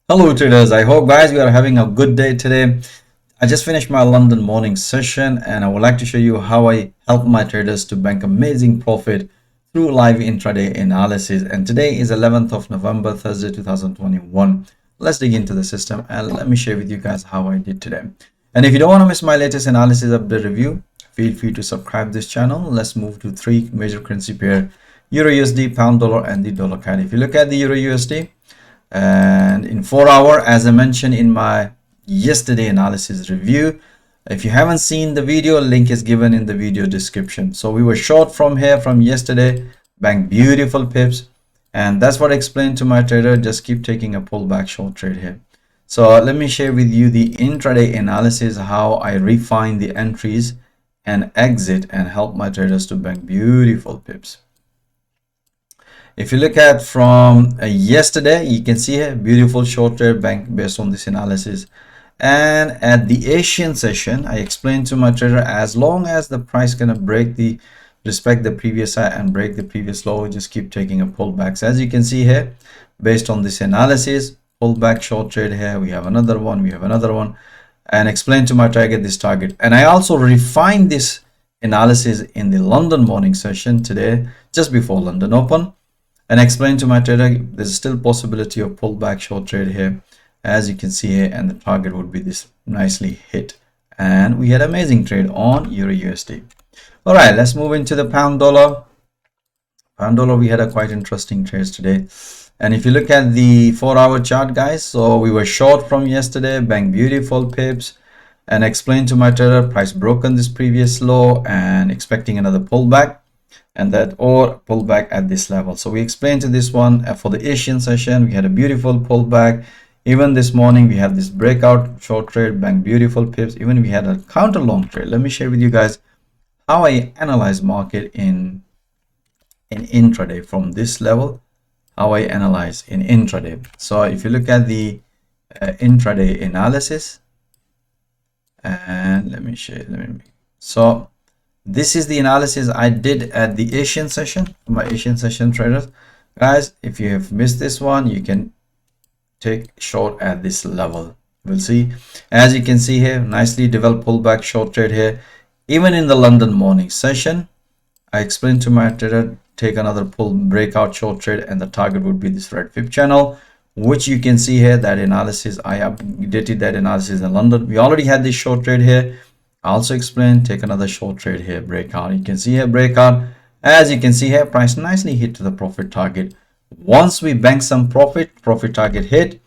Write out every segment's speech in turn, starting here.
Hello traders, I hope guys you are having a good day today. I just finished my London morning session and I would like to show you how I help my traders to bank amazing profit through live intraday analysis. And today is 11th of November, Thursday 2021. Let's dig into the system and let me share with you guys how I did today. And if you don't want to miss my latest analysis update review, feel free to subscribe this channel. Let's move to three major currency pair: EURUSD, pound dollar, and the dollar CAD. If you look at the EURUSD, and in 4 hour, as I mentioned in my yesterday analysis review, if you haven't seen the video, link is given in the video description. So we were short from here from yesterday, banked beautiful pips, and that's what I explained to my trader. Just keep taking a pullback short trade here. So let me share with you the intraday analysis, how I refine the entries and exit and help my traders to bank beautiful pips. If you look at from yesterday, you can see a beautiful short trade bank based on this analysis. And at the Asian session, I explained to my trader, as long as the price gonna respect the previous high and break the previous low, just keep taking a pullback. So as you can see here, based on this analysis, pullback short trade here, we have another one, and explain to my target this target. And I also refined this analysis in the London morning session today, just before London open, and explain to my trader there's still possibility of pullback short trade here, as you can see here, and the target would be this nicely hit, and we had amazing trade on EURUSD. All right, let's move into the pound dollar. We had a quite interesting trades today. And if you look at the 4 hour chart, guys, so we were short from yesterday, banked beautiful pips, and explained to my trader price broken this previous low and expecting another pullback, and that or pullback at this level. So we explained to this one for the Asian session, we had a beautiful pullback. Even this morning we had this breakout short trade, bank beautiful pips. Even we had a counter long trade. Let me share with you guys how I analyze market in intraday from this level, how I analyze in intraday. So if you look at the intraday analysis, and so this is the analysis I did at the Asian session, my Asian session traders. Guys, if you have missed this one, you can take short at this level. We'll see. As you can see here, nicely developed pullback short trade here. Even in the London morning session, I explained to my trader, take another breakout short trade, and the target would be this red fib channel, which you can see here, that analysis, I updated that analysis in London. We already had this short trade here. I also explained, take another short trade here, breakout. You can see here breakout. As you can see here, price nicely hit to the profit target. Once we bank some profit target hit,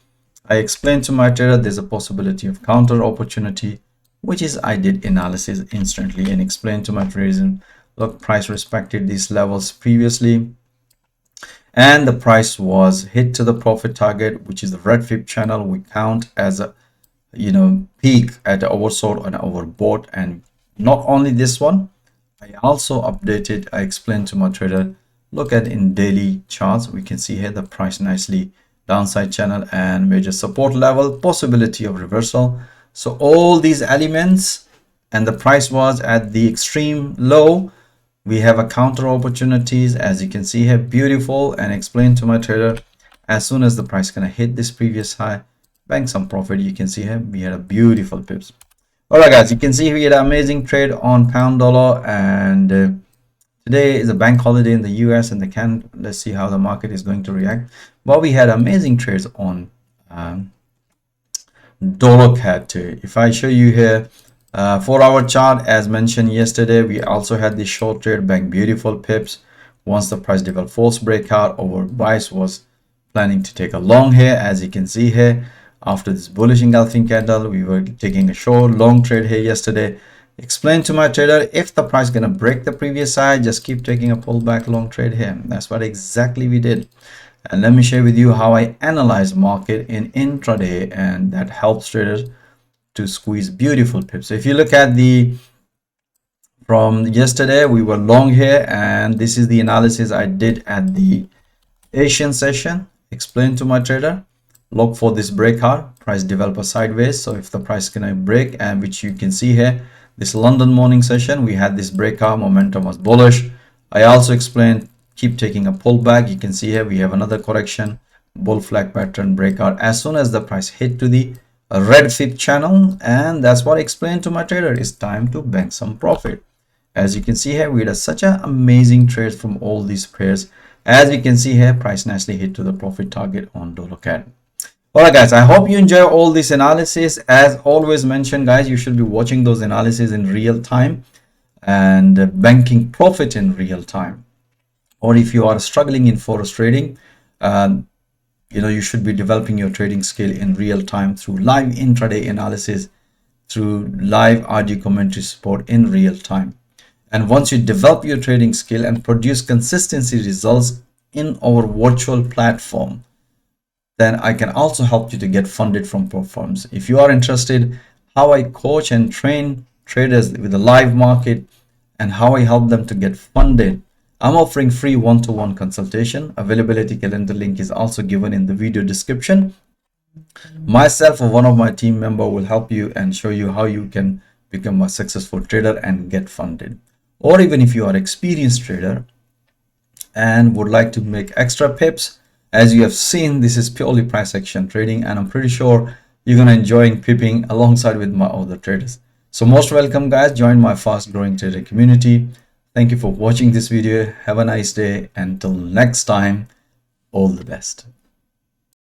I explained to my trader there's a possibility of counter opportunity, which is I did analysis instantly and explained to my traders, look, price respected these levels previously, and the price was hit to the profit target, which is the red fib channel. We count as a peak at oversold and overbought. And not only this one, I also updated, I explained to my trader, look at in daily charts, we can see here the price nicely downside channel and major support level, possibility of reversal. So all these elements, and the price was at the extreme low, we have a counter opportunities, as you can see here, beautiful, and explained to my trader, as soon as the price gonna hit this previous high, bank some profit. You can see here we had a beautiful pips. All right, guys, you can see we had an amazing trade on pound dollar, and today is a bank holiday in the US and the Canada. Let's see how the market is going to react. But we had amazing trades on dollar CAD too. If I show you here 4 hour chart, as mentioned yesterday, we also had this short trade, bank beautiful pips. Once the price developed false breakout, our bias was planning to take a long here. As you can see here, after this bullish engulfing candle, we were taking a short long trade here yesterday. Explained to my trader, if the price gonna break the previous high, just keep taking a pullback long trade here. That's what exactly we did. And let me share with you how I analyze market in intraday, and that helps traders to squeeze beautiful pips. So if you look at the from yesterday, we were long here, and this is the analysis I did at the Asian session. Explained to my trader, look for this breakout, price developer sideways. So if the price can break, and which you can see here, this London morning session, we had this breakout, momentum was bullish. I also explained, keep taking a pullback. You can see here we have another correction, bull flag pattern breakout as soon as the price hit to the red fib channel, and that's what I explained to my trader. It's time to bank some profit. As you can see here, we had such an amazing trade from all these pairs. As you can see here, price nicely hit to the profit target on $CAD. All right, guys, I hope you enjoy all this analysis. As always mentioned, guys, you should be watching those analyses in real time and banking profit in real time. Or if you are struggling in forex trading, you should be developing your trading skill in real time through live intraday analysis, through live audio commentary support in real time. And once you develop your trading skill and produce consistency results in our virtual platform, then I can also help you to get funded from platforms. If you are interested how I coach and train traders with the live market and how I help them to get funded, I'm offering free one-to-one consultation. Availability calendar link is also given in the video description. Myself or one of my team member will help you and show you how you can become a successful trader and get funded. Or even if you are an experienced trader and would like to make extra pips, as you have seen, this is purely price action trading, and I'm pretty sure you're gonna enjoy pipping alongside with my other traders. So most welcome, guys. Join my fast growing trader community. Thank you for watching this video. Have a nice day. Until next time, all the best.